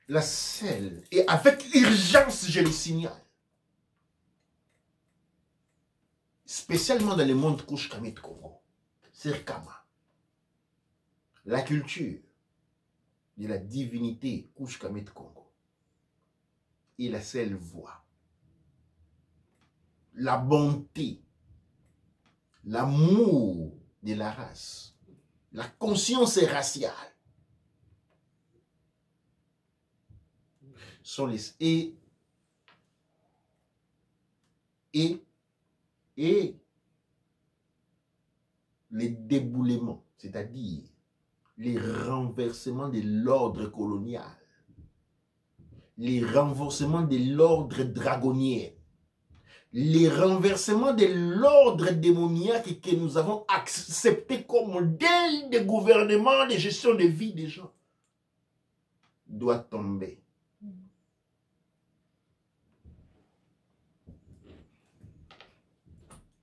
la selle, et avec urgence, je le signale, spécialement dans le monde Kouch Kamit Congo, Sirkama, la culture de la divinité Kouch Kamit Congo, et la seule voie, la bonté, l'amour de la race, la conscience raciale, sont les les déboulements, c'est-à-dire les renversements de l'ordre colonial, les renversements de l'ordre dragonnier, les renversements de l'ordre démoniaque que nous avons accepté comme modèle de gouvernement, de gestion de vie des gens, doit tomber.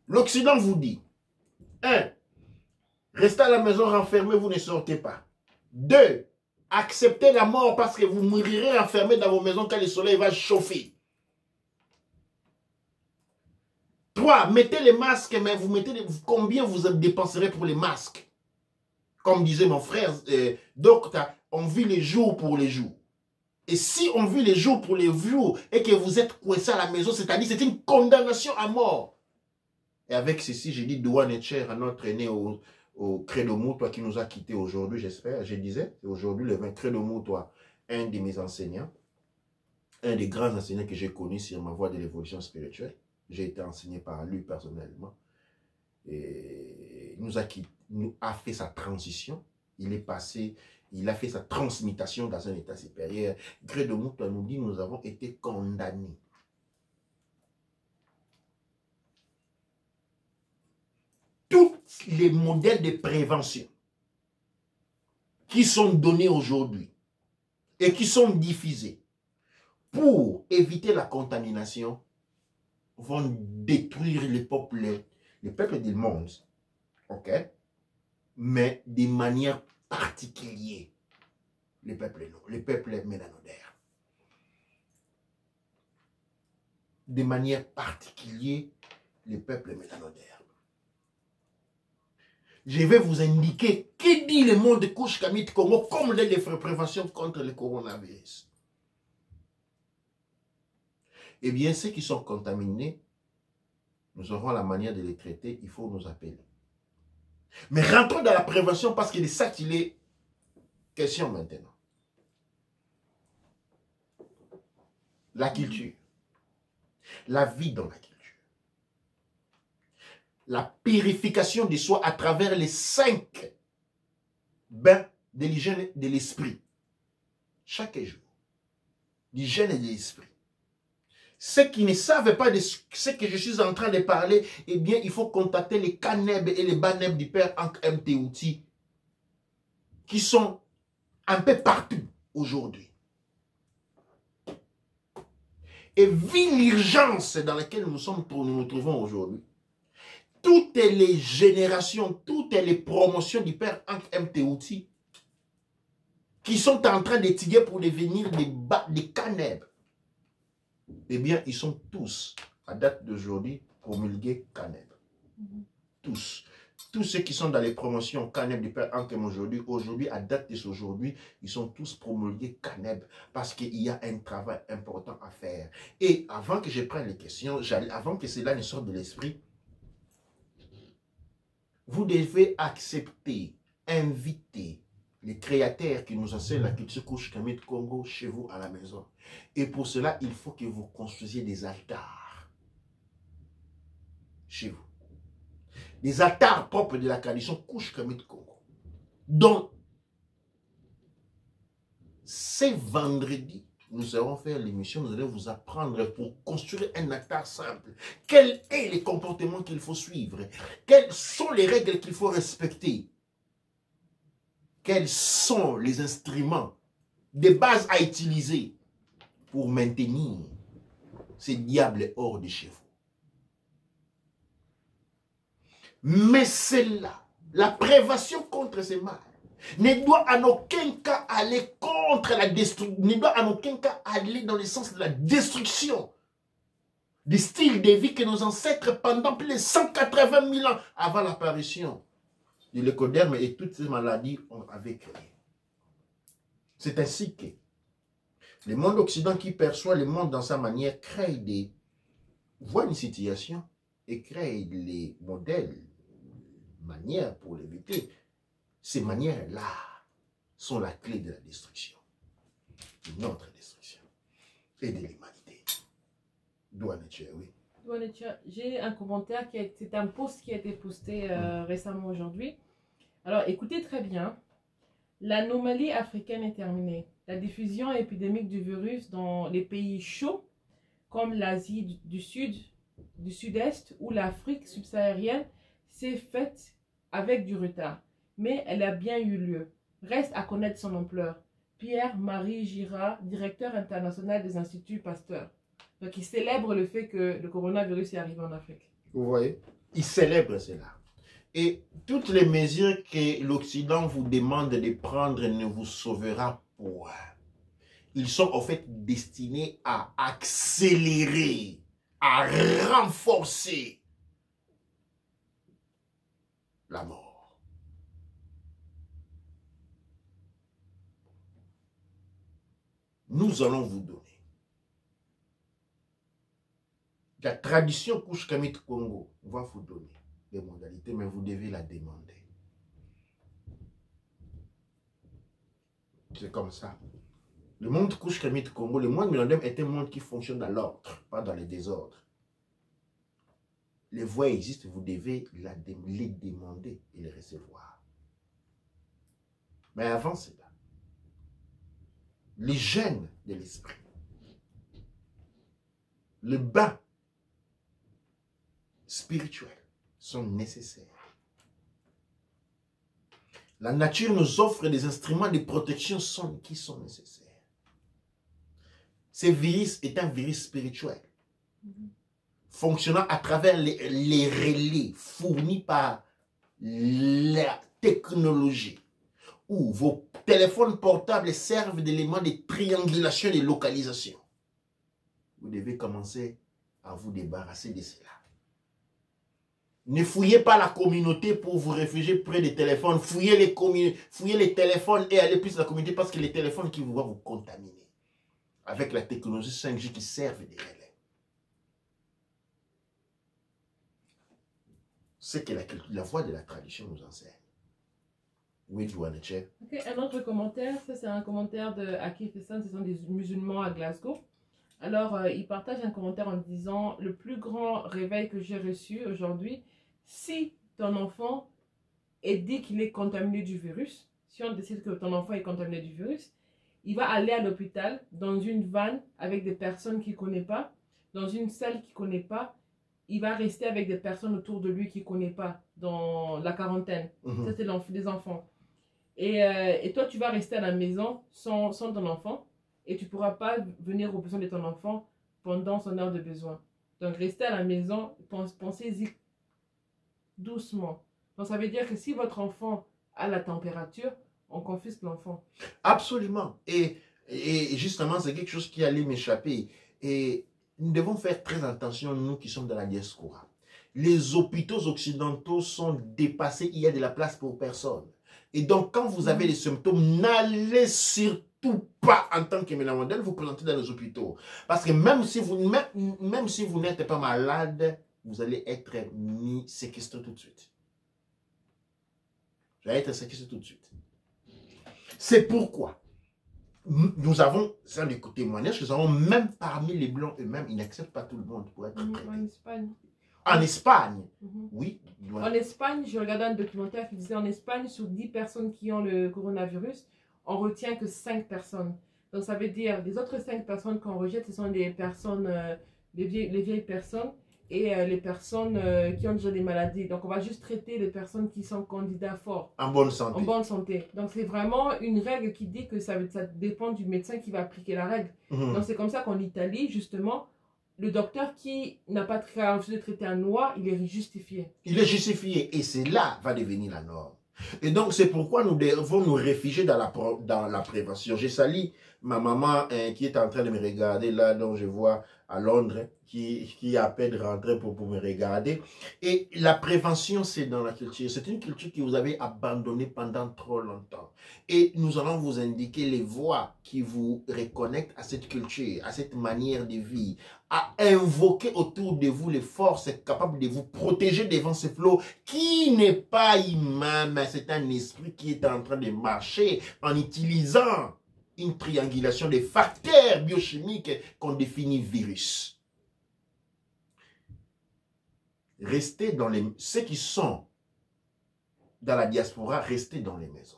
L'Occident vous dit, 1. Restez à la maison renfermé, vous ne sortez pas. 2. Acceptez la mort parce que vous mourrez enfermé dans vos maisons quand le soleil va chauffer. 3. Mettez les masques, mais vous mettez combien vous dépenserez pour les masques? Comme disait mon frère, docteur, on vit les jours pour les jours. Et si on vit les jours pour les jours et que vous êtes coincé à la maison, c'est-à-dire c'est une condamnation à mort. Et avec ceci, j'ai dit Douane et Cher à notre aîné au Credo toi qui nous a quittés aujourd'hui, j'espère. Je disais, aujourd'hui, le 20 Credo toi, un de mes enseignants, un des grands enseignants que j'ai connus sur ma voie de l'évolution spirituelle. J'ai été enseigné par lui personnellement. Et nous a fait sa transition. Il est passé, il a fait sa transmutation dans un état supérieur. Credo toi nous dit, nous avons été condamnés. Tous les modèles de prévention qui sont donnés aujourd'hui et qui sont diffusés pour éviter la contamination vont détruire les peuples du monde, ok? Mais de manière particulière, les peuples mélanodaires. De manière particulière, les peuples mélanodaires. Je vais vous indiquer qui dit le monde de Kouch Kamit Congo comme les prévention contre le coronavirus. Eh bien, ceux qui sont contaminés, nous aurons la manière de les traiter, il faut nous appeler. Mais rentrons dans la prévention parce qu'il est ça qu'il est question maintenant. La culture. La vie dans la culture. La purification de soi à travers les 5 bains de l'hygiène de l'esprit. Chaque jour. L'hygiène de l'esprit. Ceux qui ne savent pas de ce que je suis en train de parler, eh bien, il faut contacter les Caneb et les Baneb du Père Ankh Mtouti qui sont un peu partout aujourd'hui. Et vu l'urgence dans laquelle nous nous trouvons aujourd'hui, toutes les générations, toutes les promotions du Père Ankh Mtouti qui sont en train d'étudier pour devenir des Caneb, eh bien, ils sont tous, à date d'aujourd'hui, promulgués Caneb. Tous. Tous ceux qui sont dans les promotions Caneb du Père Ankh aujourd'hui, à date d'aujourd'hui, ils sont tous promulgués Caneb parce qu'il y a un travail important à faire. Et avant que je prenne les questions, avant que cela ne sorte de l'esprit, vous devez accepter, inviter les créateurs qui nous enseignent la culture Kouch Kamit Congo chez vous à la maison. Et pour cela, il faut que vous construisiez des altars chez vous. Des altars propres de la tradition Kouch Kamit Congo. Donc, ce vendredi, nous allons faire l'émission, nous allons vous apprendre pour construire un altar simple. Quel est le comportement qu'il faut suivre? Quelles sont les règles qu'il faut respecter? Quels sont les instruments de base à utiliser pour maintenir ces diables hors de chez vous? Mais c'est là, la prévention contre ces mal, ne doit en aucun cas aller contre la destruction, ne doit en aucun cas aller dans le sens de la destruction du style de vie que nos ancêtres, pendant plus de 180 000 ans avant l'apparition de l'écoderme et toutes ces maladies, avaient créé. C'est ainsi que le monde occidental qui perçoit le monde dans sa manière voit une situation et crée les modèles, manières pour l'éviter. Ces manières-là sont la clé de la destruction, de notre destruction et de l'humanité. Douanetia, oui. Douanetia, j'ai un commentaire c'est un post qui a été posté récemment aujourd'hui. Alors écoutez très bien. L'anomalie africaine est terminée. La diffusion épidémique du virus dans les pays chauds, comme l'Asie du Sud-Est ou l'Afrique subsaharienne, s'est faite avec du retard. Mais elle a bien eu lieu. Reste à connaître son ampleur. Pierre-Marie Girard, directeur international des Instituts Pasteur. Donc il célèbre le fait que le coronavirus est arrivé en Afrique. Vous voyez, il célèbre cela. Et toutes les mesures que l'Occident vous demande de prendre ne vous sauvera point. Ils sont en fait destinés à accélérer, à renforcer la mort. Nous allons vous donner la tradition Kouchkamit Congo va vous donner les modalités, mais vous devez la demander. C'est comme ça. Le monde Kouchkamit Congo, le monde Millennium est un monde qui fonctionne dans l'ordre, pas dans le désordre. Les voies existent, vous devez les demander et les recevoir. Mais avant cela, les gènes de l'esprit, le bain spirituel sont nécessaires. La nature nous offre des instruments de protection qui sont nécessaires. Ce virus est un virus spirituel, fonctionnant à travers les relais fournis par la technologie, où vos téléphones portables servent d'éléments de triangulation et de localisation. Vous devez commencer à vous débarrasser de cela. Ne fouillez pas la communauté pour vous réfugier près des téléphones. Fouillez les téléphones et allez plus dans la communauté parce que les téléphones qui vont vous contaminer avec la technologie 5G qui servent des relais. C'est que la voie de la tradition nous enseigne. Oui, Douanetia. Ok, un autre commentaire, ça c'est un commentaire de Akif Hassan, ce sont des musulmans à Glasgow. Alors, il partage un commentaire en disant « Le plus grand réveil que j'ai reçu aujourd'hui, si ton enfant est dit qu'il est contaminé du virus, si on décide que ton enfant est contaminé du virus, il va aller à l'hôpital dans une vanne avec des personnes qu'il ne connaît pas, dans une salle qu'il ne connaît pas. Il va rester avec des personnes autour de lui qu'il ne connaît pas, dans la quarantaine. Ça, c'est des enfants. Et toi, tu vas rester à la maison sans ton enfant. Et tu ne pourras pas venir aux besoins de ton enfant pendant son heure de besoin. Donc, restez à la maison, pensez-y doucement. Donc, ça veut dire que si votre enfant a la température, on confisque l'enfant. Absolument. Et justement, c'est quelque chose qui allait m'échapper. Et nous devons faire très attention, nous qui sommes dans la diaspora. Les hôpitaux occidentaux sont dépassés, il y a de la place pour personne. Et donc, quand vous avez les symptômes, n'allez surtout pas en tant que mélamodèle vous présenter dans les hôpitaux. Parce que même si vous n'êtes pas malade, vous allez être mis séquestré tout de suite. Vous allez être séquestré tout de suite. C'est pourquoi nous avons, c'est des témoignages, nous avons même parmi les blancs eux-mêmes, ils n'acceptent pas tout le monde pour être traité. En Espagne. En Espagne, oui. En Espagne, je regardais un documentaire qui disait en Espagne, sur 10 personnes qui ont le coronavirus, on retient que 5 personnes. Donc ça veut dire, les autres 5 personnes qu'on rejette, ce sont des personnes, les vieilles personnes et les personnes qui ont déjà des maladies. Donc on va juste traiter les personnes qui sont candidats forts. En bonne santé. En bonne santé. Donc c'est vraiment une règle qui dit que ça dépend du médecin qui va appliquer la règle. Donc c'est comme ça qu'en Italie, justement, le docteur qui n'a pas refusé de traiter un noir, il est justifié. Il est justifié et c'est là va devenir la norme. Et donc, c'est pourquoi nous devons nous réfugier dans la prévention. J'ai sali ma maman qui est en train de me regarder là, dont je vois à Londres, qui a à peine rentré pour me regarder. Et la prévention, c'est dans la culture. C'est une culture que vous avez abandonnée pendant trop longtemps. Et nous allons vous indiquer les voies qui vous reconnectent à cette culture, à cette manière de vie, à invoquer autour de vous les forces capables de vous protéger devant ces flots qui n'est pas humain, mais c'est un esprit qui est en train de marcher en utilisant une triangulation des facteurs biochimiques qu'on définit virus. Restez dans les... Ceux qui sont dans la diaspora, restez dans les maisons.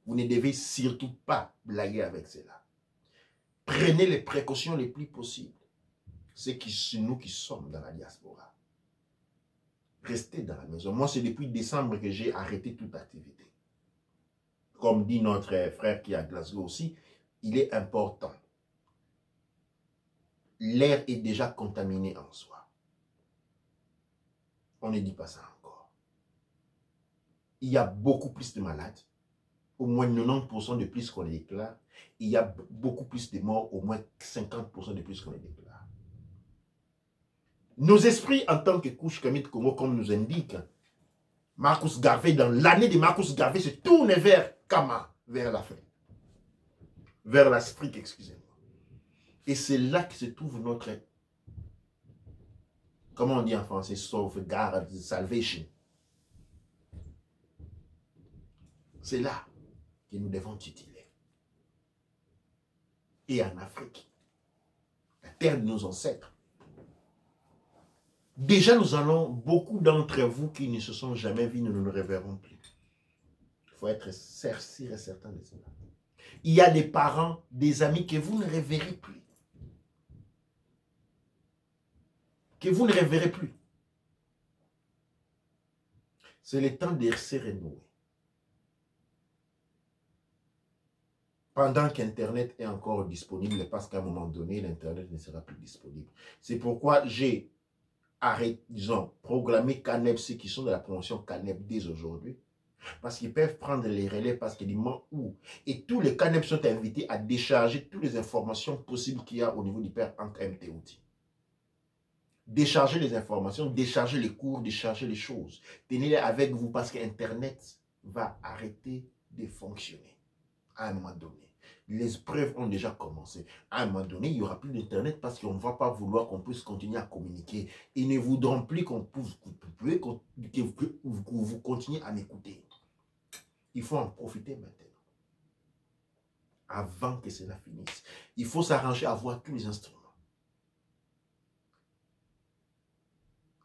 Vous ne devez surtout pas blaguer avec cela. Prenez les précautions les plus possibles. C'est nous qui sommes dans la diaspora. Restez dans la maison. Moi, c'est depuis décembre que j'ai arrêté toute activité. Comme dit notre frère qui est à Glasgow aussi, il est important. L'air est déjà contaminé en soi. On ne dit pas ça encore. Il y a beaucoup plus de malades, au moins 90% de plus qu'on les déclare. Il y a beaucoup plus de morts, au moins 50% de plus qu'on les déclare. Nos esprits, en tant que couche Kamit Congo, comme nous indique Marcus Garvey, dans l'année de Marcus Garvey, se tourne vers Kama, vers l'Afrique. Vers l'Afrique, excusez-moi. Et c'est là que se trouve notre, comment on dit en français, sauvegarde, salvation. C'est là que nous devons titiller. Et en Afrique, la terre de nos ancêtres. Déjà, nous allons, beaucoup d'entre vous qui ne se sont jamais vus, nous ne nous reverrons plus. Il faut être sûr et certain de cela. Il y a des parents, des amis que vous ne reverrez plus. Que vous ne reverrez plus. C'est le temps de se renouer. Pendant qu'Internet est encore disponible, parce qu'à un moment donné, l'Internet ne sera plus disponible. C'est pourquoi j'ai programmé CANEP, ceux qui sont de la promotion CANEP dès aujourd'hui, parce qu'ils peuvent prendre les relais, parce qu'il y a des moments où, et tous les CANEP sont invités à décharger toutes les informations possibles qu'il y a au niveau du père entre MTOT. Décharger les informations, décharger les cours, décharger les choses. Tenez-les avec vous parce qu'Internet va arrêter de fonctionner à un moment donné. Les preuves ont déjà commencé. À un moment donné, il n'y aura plus d'Internet parce qu'on ne va pas vouloir qu'on puisse continuer à communiquer. Ils ne voudront plus que vous continuez à m'écouter. Il faut en profiter maintenant. Avant que cela finisse. Il faut s'arranger à voir tous les instruments.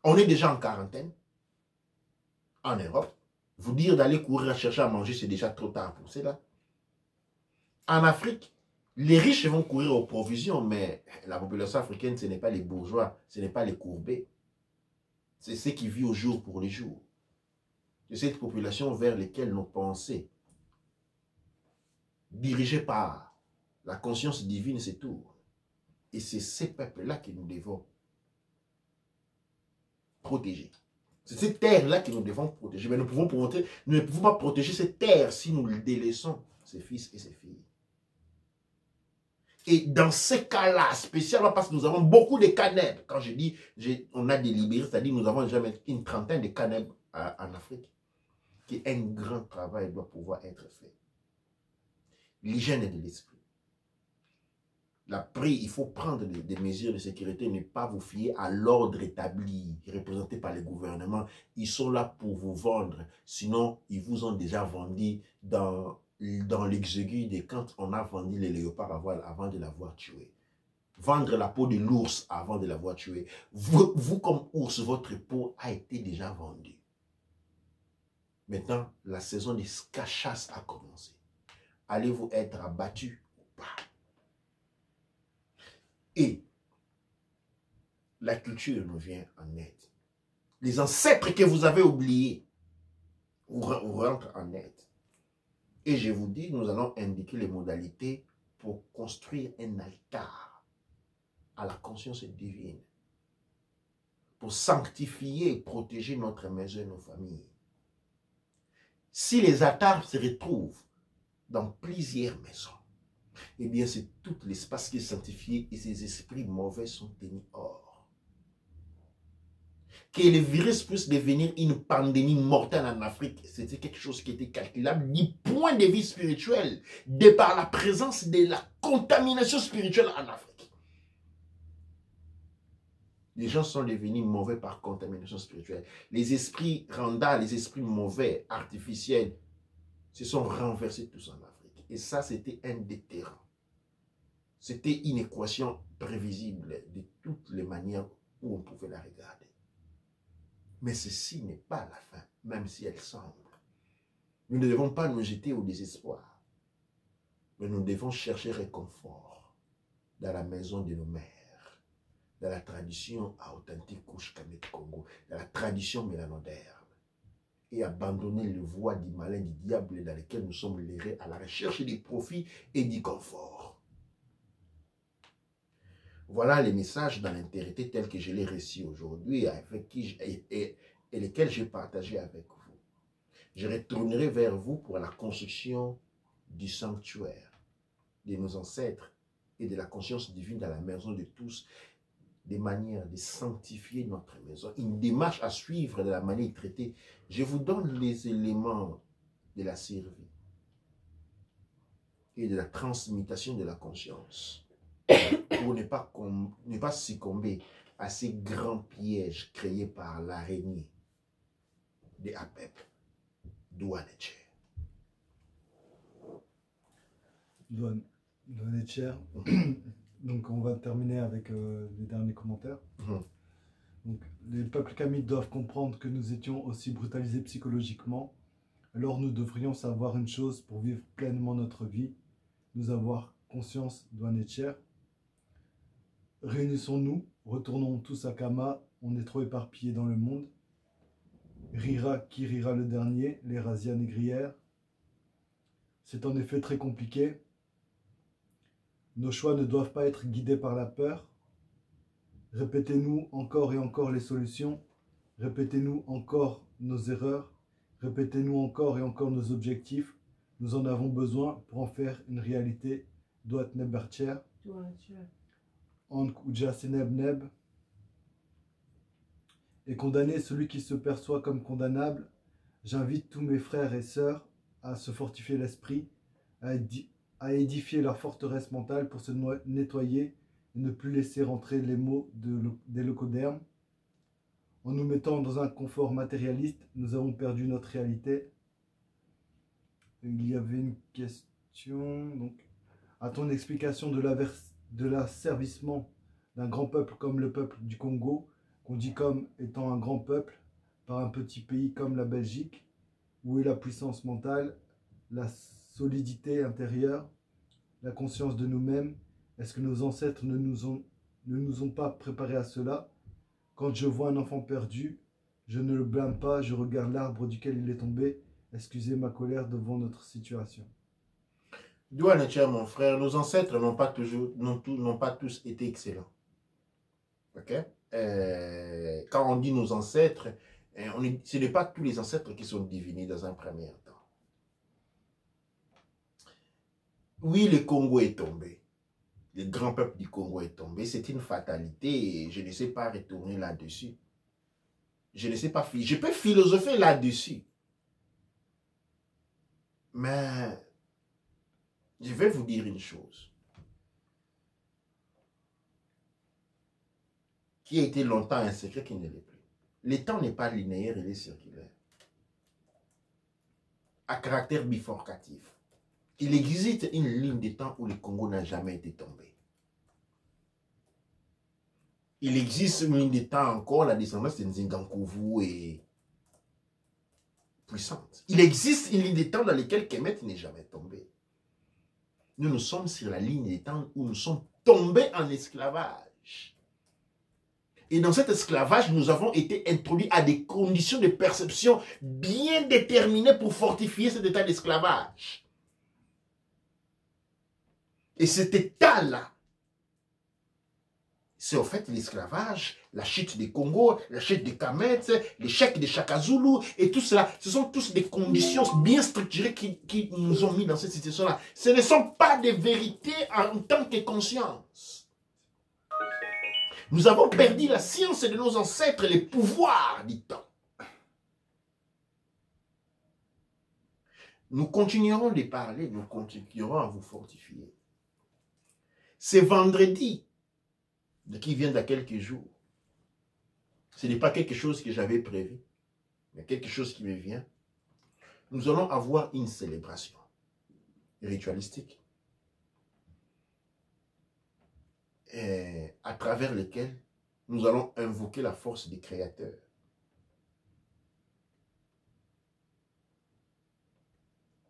On est déjà en quarantaine en Europe. Vous dire d'aller courir chercher à manger, c'est déjà trop tard pour cela. En Afrique, les riches vont courir aux provisions, mais la population africaine, ce n'est pas les bourgeois, ce n'est pas les courbés. C'est ceux qui vivent au jour pour le jour. C'est cette population vers laquelle nos pensées, dirigées par la conscience divine, se tournent. Et c'est ces peuples-là que nous devons protéger. C'est cette terre-là que nous devons protéger. Mais nous ne pouvons pas protéger cette terre si nous délaissons ses fils et ses filles. Et dans ces cas-là, spécialement parce que nous avons beaucoup de CANEB, quand je dis on a délibéré, c'est-à-dire nous avons déjà une trentaine de CANEB en Afrique, qu'un grand travail doit pouvoir être fait. L'hygiène de l'esprit. Il faut prendre des mesures de sécurité, ne pas vous fier à l'ordre établi, représenté par les gouvernements. Ils sont là pour vous vendre, sinon ils vous ont déjà vendu dans l'exécutif de quand on a vendu les léopards avant de l'avoir tué. Vendre la peau de l'ours avant de l'avoir tué. Vous comme ours, votre peau a été déjà vendue. Maintenant, la saison de chasse a commencé. Allez-vous être abattu ou pas? Et la culture nous vient en aide. Les ancêtres que vous avez oubliés vous rentrent en aide. Et je vous dis, nous allons indiquer les modalités pour construire un altar à la conscience divine, pour sanctifier et protéger notre maison et nos familles. Si les attards se retrouvent dans plusieurs maisons, eh bien c'est tout l'espace qui est sanctifié et ces esprits mauvais sont tenus hors. Que le virus puisse devenir une pandémie mortelle en Afrique, c'était quelque chose qui était calculable du point de vue spirituel, de par la présence de la contamination spirituelle en Afrique. Les gens sont devenus mauvais par contamination spirituelle. Les esprits randals, les esprits mauvais, artificiels, se sont renversés tous en Afrique. Et ça, c'était un déterrant. C'était une équation prévisible de toutes les manières où on pouvait la regarder. Mais ceci n'est pas la fin, même si elle semble. Nous ne devons pas nous jeter au désespoir, mais nous devons chercher réconfort dans la maison de nos mères, dans la tradition authentique Kouch-Kamet Congo, dans la tradition mélanoderme, et abandonner le voie du malin, du diable dans lequel nous sommes liés à la recherche des profits et du confort. Voilà les messages dans l'intégrité tels que je les reçus aujourd'hui et lesquels j'ai partagé avec vous. Je retournerai vers vous pour la construction du sanctuaire de nos ancêtres et de la conscience divine dans la maison de tous, des manières de sanctifier notre maison, une démarche à suivre de la manière de traiter. Je vous donne les éléments de la survie et de la transmutation de la conscience pour ne pas succomber à ces grands pièges créés par l'araignée de APEP, Douanecher. Douanecher. Donc on va terminer avec les derniers commentaires. Donc, les peuples kamites doivent comprendre que nous étions aussi brutalisés psychologiquement. Alors nous devrions savoir une chose pour vivre pleinement notre vie, nous avoir conscience Douanecher. Réunissons-nous, retournons tous à Kama, on est trop éparpillés dans le monde. Rira qui rira le dernier, les razzias négrières. C'est en effet très compliqué. Nos choix ne doivent pas être guidés par la peur. Répétez-nous encore et encore les solutions. Répétez-nous encore nos erreurs. Répétez-nous encore et encore nos objectifs. Nous en avons besoin pour en faire une réalité. Doat Nebercher. Ank Uja Seneb Neb. Et condamner celui qui se perçoit comme condamnable. J'invite tous mes frères et sœurs à se fortifier l'esprit, à édifier leur forteresse mentale pour se nettoyer et ne plus laisser rentrer les mots des leucodermes. En nous mettant dans un confort matérialiste, nous avons perdu notre réalité. Il y avait une question. Donc, à ton explication de l'asservissement d'un grand peuple comme le peuple du Congo, qu'on dit comme étant un grand peuple par un petit pays comme la Belgique, où est la puissance mentale, la solidité intérieure, la conscience de nous-mêmes? Est-ce que nos ancêtres ne nous ont pas préparés à cela? Quand je vois un enfant perdu, je ne le blâme pas, je regarde l'arbre duquel il est tombé. Excusez ma colère devant notre situation. Douanecher, mon frère, nos ancêtres n'ont pas tous été excellents. Ok? Quand on dit nos ancêtres, ce n'est pas tous les ancêtres qui sont divinés dans un premier temps. Oui, le Congo est tombé. Le grand peuple du Congo est tombé. C'est une fatalité et je ne sais pas retourner là-dessus. Je ne sais pas. Je peux philosopher là-dessus. Mais je vais vous dire une chose qui a été longtemps un secret qui ne l'est plus. Le temps n'est pas linéaire, il est circulaire. À caractère bifurcatif. Il existe une ligne de temps où le Congo n'a jamais été tombé. Il existe une ligne de temps encore, la descendance de Nzingankouvou est puissante. Il existe une ligne de temps dans laquelle Kemet n'est jamais tombé. Nous sommes sur la ligne de temps où nous sommes tombés en esclavage. Et dans cet esclavage, nous avons été introduits à des conditions de perception bien déterminées pour fortifier cet état d'esclavage. Et cet état-là, c'est en fait l'esclavage, la chute des Congo, la chute des Kamet, l'échec des Shaka Zulu, et tout cela, ce sont tous des conditions bien structurées qui nous ont mis dans cette situation-là. Ce ne sont pas des vérités en tant que conscience. Nous avons perdu la science de nos ancêtres, les pouvoirs du temps. Nous continuerons de parler, nous continuerons à vous fortifier. C'est vendredi, qui vient d'à quelques jours. Ce n'est pas quelque chose que j'avais prévu, mais quelque chose qui me vient. Nous allons avoir une célébration ritualistique à travers laquelle nous allons invoquer la force des créateurs.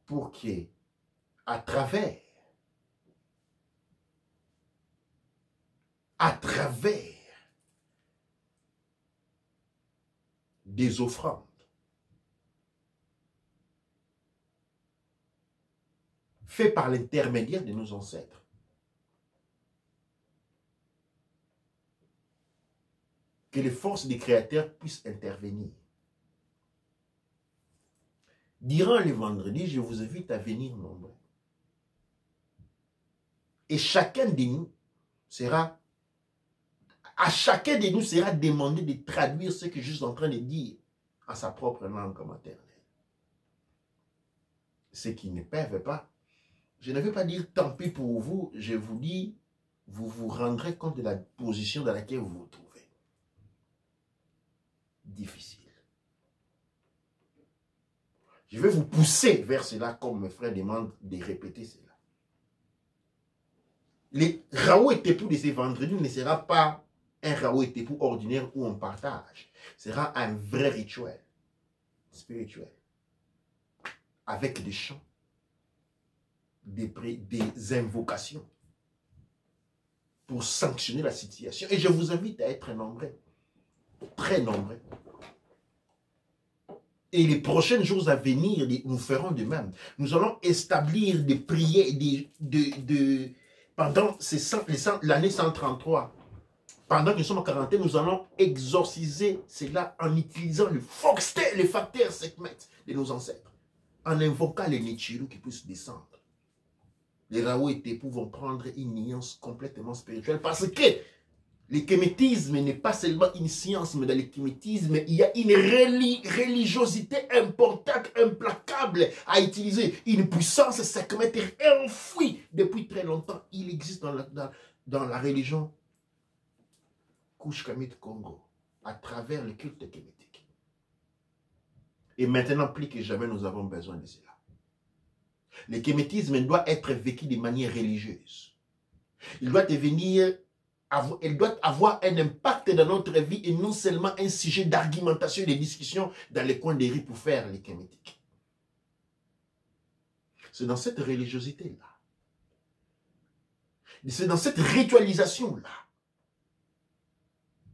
Pour qu'à travers des offrandes, faites par l'intermédiaire de nos ancêtres, que les forces des créateurs puissent intervenir. Durant le vendredi, je vous invite à venir nombreux. Et chacun de nous sera demandé de traduire ce que je suis en train de dire en sa propre langue maternelle. Ceux qui ne peuvent pas, je ne veux pas dire tant pis pour vous, je vous dis, vous vous rendrez compte de la position dans laquelle vous vous trouvez. Difficile. Je vais vous pousser vers cela comme mes frères demandent de répéter cela. Les Raoult et Tepou de ces vendredis ne sera pas un Raoult et Tepou ordinaire où on partage. Ce sera un vrai rituel spirituel avec des chants, des invocations pour sanctionner la situation. Et je vous invite à être nombreux, très nombreux. Et les prochains jours à venir, nous ferons de même. Nous allons établir des prières pendant l'année 133. Pendant que nous sommes en quarantaine, nous allons exorciser cela en utilisant le facteur Sekhmet de nos ancêtres. En invoquant les Nichiru qui puissent descendre. Les Raoult et Tepou vont prendre une nuance complètement spirituelle parce que l'ékémétisme n'est pas seulement une science, mais dans l'ékémétisme, il y a une religiosité importante, implacable à utiliser. Une puissance sékhmétique enfouie depuis très longtemps. Il existe dans la religion Kush-Kamit Congo, à travers le culte kémétique. Et maintenant, plus que jamais, nous avons besoin de cela. Le kémétisme doit être vécu de manière religieuse. Il doit avoir un impact dans notre vie et non seulement un sujet d'argumentation et de discussion dans les coins des rues pour faire les kémétiques. C'est dans cette religiosité-là, c'est dans cette ritualisation-là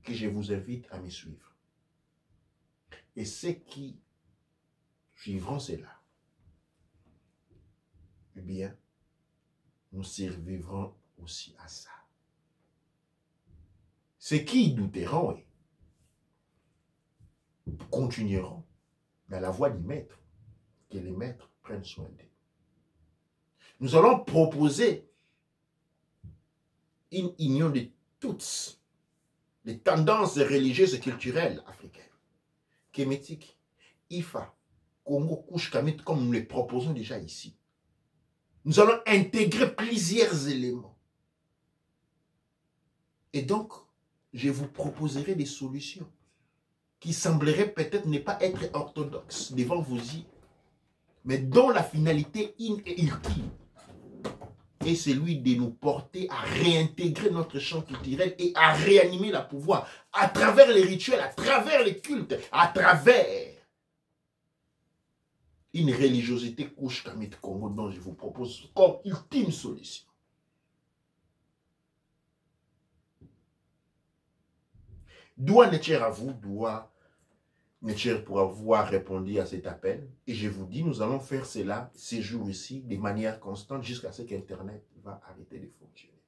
que je vous invite à me suivre. Et ceux qui suivront cela, eh bien, nous survivrons aussi à ça. Ceux qui douteront et continueront dans la voie du maître, que les maîtres prennent soin d'eux. Nous allons proposer une union de toutes les tendances religieuses et culturelles africaines. Kémétique, Ifa, Congo, Kush-Kamit, comme nous les proposons déjà ici. Nous allons intégrer plusieurs éléments. Et donc, je vous proposerai des solutions qui sembleraient peut-être ne pas être orthodoxes devant vos yeux, mais dont la finalité ultime est celui de nous porter à réintégrer notre champ culturel et à réanimer le pouvoir à travers les rituels, à travers les cultes, à travers une religiosité Kush-Kamit Congo dont je vous propose comme ultime solution. Doigt Netcher à vous, doigt Netcher pour avoir répondu à cet appel. Et je vous dis, nous allons faire cela ces jours-ci de manière constante jusqu'à ce qu'Internet va arrêter de fonctionner.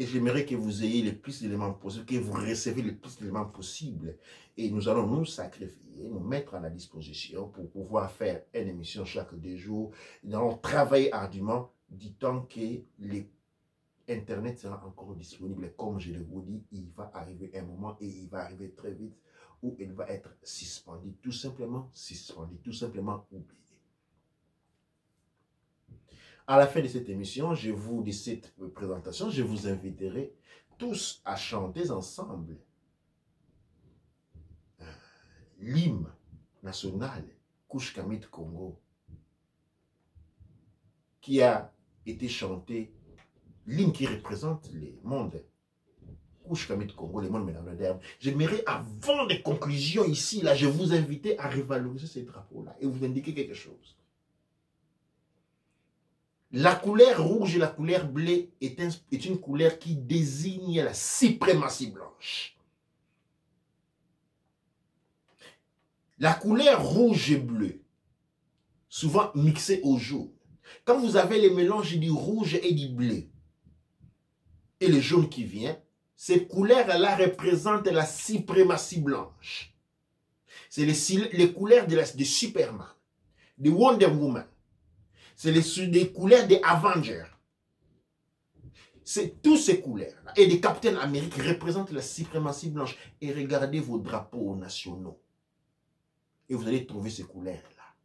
Et j'aimerais que vous ayez le plus d'éléments possibles, que vous recevez le plus d'éléments possibles. Et nous allons nous sacrifier, nous mettre à la disposition pour pouvoir faire une émission chaque 2 jours. Nous allons travailler ardument du temps que l'Internet sera encore disponible. Comme je le vous dis, il va arriver un moment et il va arriver très vite où il va être suspendu, tout simplement oublié. À la fin de cette émission, de cette présentation, je vous inviterai tous à chanter ensemble l'hymne national Kush Kamit Congo, qui a été chanté, l'hymne qui représente le monde Kush Kamit Congo, le monde moderne. J'aimerais, avant les conclusions ici, là, je vous inviter à revaloriser ces drapeaux-là et vous indiquer quelque chose. La couleur rouge et la couleur bleue est une couleur qui désigne la suprématie blanche. La couleur rouge et bleue, souvent mixée au jaune. Quand vous avez le mélange du rouge et du bleu, et le jaune qui vient, ces couleurs-là représentent la suprématie blanche. C'est les couleurs de Superman, de Wonder Woman. C'est les couleurs des Avengers. C'est toutes ces couleurs-là. Et des Captain America représentent la suprématie blanche. Et regardez vos drapeaux nationaux. Et vous allez trouver ces couleurs-là.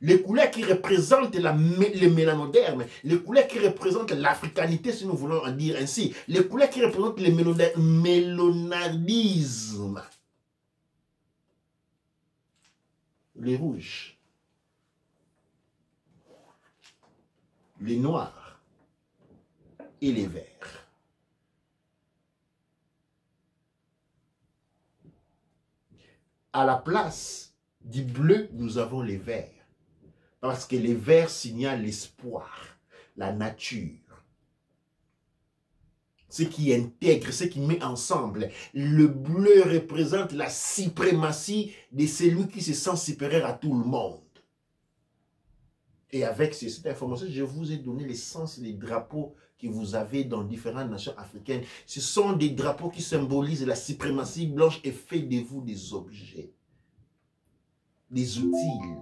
Les couleurs qui représentent les mélanodermes, les couleurs qui représentent l'africanité, si nous voulons en dire ainsi, les couleurs qui représentent le mélonardisme. Les rouges, les noirs et les verts. À la place du bleu, nous avons les verts. Parce que les verts signalent l'espoir, la nature. Ce qui intègre, ce qui met ensemble. Le bleu représente la suprématie de celui qui se sent supérieur à tout le monde. Et avec cette information, je vous ai donné l'essence des drapeaux que vous avez dans différentes nations africaines. Ce sont des drapeaux qui symbolisent la suprématie blanche et fait de vous des objets, des outils,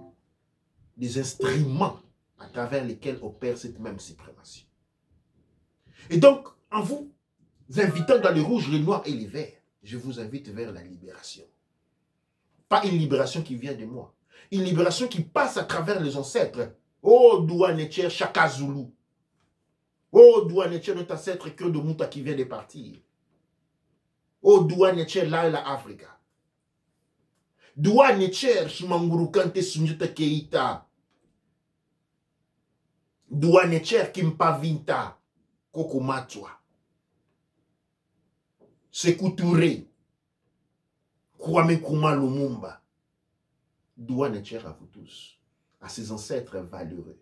des instruments à travers lesquels opère cette même suprématie. Et donc, en vous invitant dans les rouges, les noirs et les verts, je vous invite vers la libération. Pas une libération qui vient de moi. Une libération qui passe à travers les ancêtres. Oh, Douanecher Chaka Zulu. Oh, Douanecher notre ancêtre Cœur de Mouta qui vient de partir. Oh, Douanecher Laila Africa. Douanecher Sumanguru Kante Sunjuta Keita. Douanecher Kimpa Vinta Koko Matwa. Sekou Touré. Kwame Nkrumah Lumumba. Douanecher à vous tous, à ces ancêtres valeureux,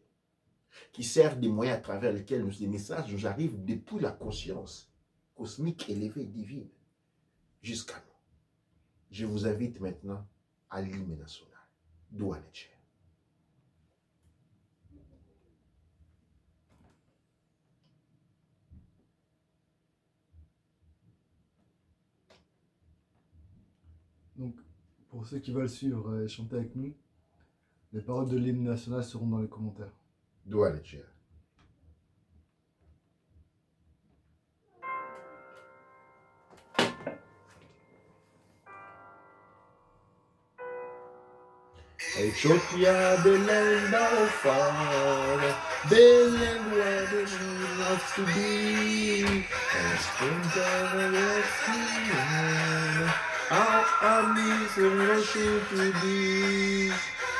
qui servent des moyens à travers lesquels les messages nous arrivent depuis la conscience cosmique élevée divine jusqu'à nous. Je vous invite maintenant à l'hymne national, Douanecher. Donc, pour ceux qui veulent suivre et chanter avec nous, les paroles de l'hymne national seront dans les commentaires. Douanecher. Ethiopia, the land of fire, the land where the moon loves to be, and springtime of the sea, our armies are rushing to thee.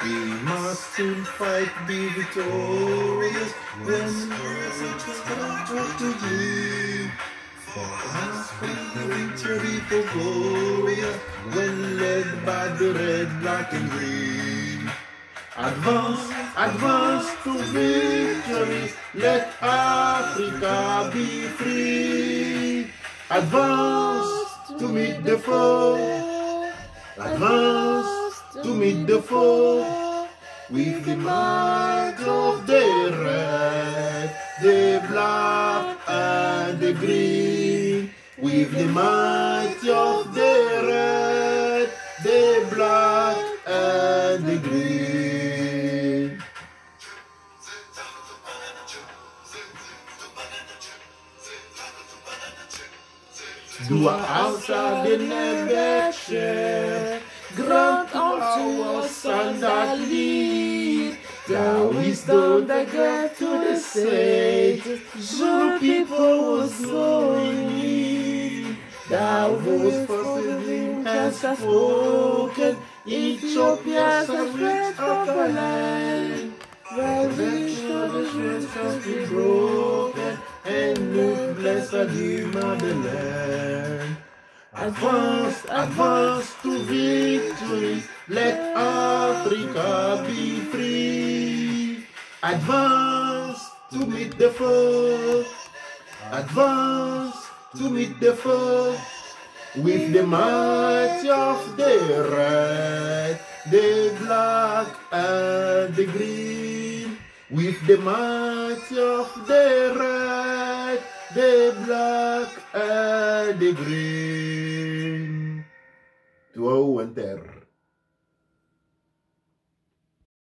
We must soon fight, be victorious, when the come to thee. For us, the victory for Gloria, when led by the red, black and green. Advance, advance to victory, let Africa be free. Advance to meet the foe, advance to meet the foe. with the might of the red, the black and the green, with the might of the red, the black and the green. Dua alsa de nebeshe, grant unto us and that lead, the wisdom that gave to the sages, the people was so in need. Thou voice forsaken has spoken, Ethiopia's a great of the land. The rich of the streets has been broken, and look blessed are you, motherland. Advance, advance to victory, let Africa be free. Advance to meet the foe, advance to meet the foe, with the might of the red, the black and the green, with the might of the red, the black and the green. Toi ou inter.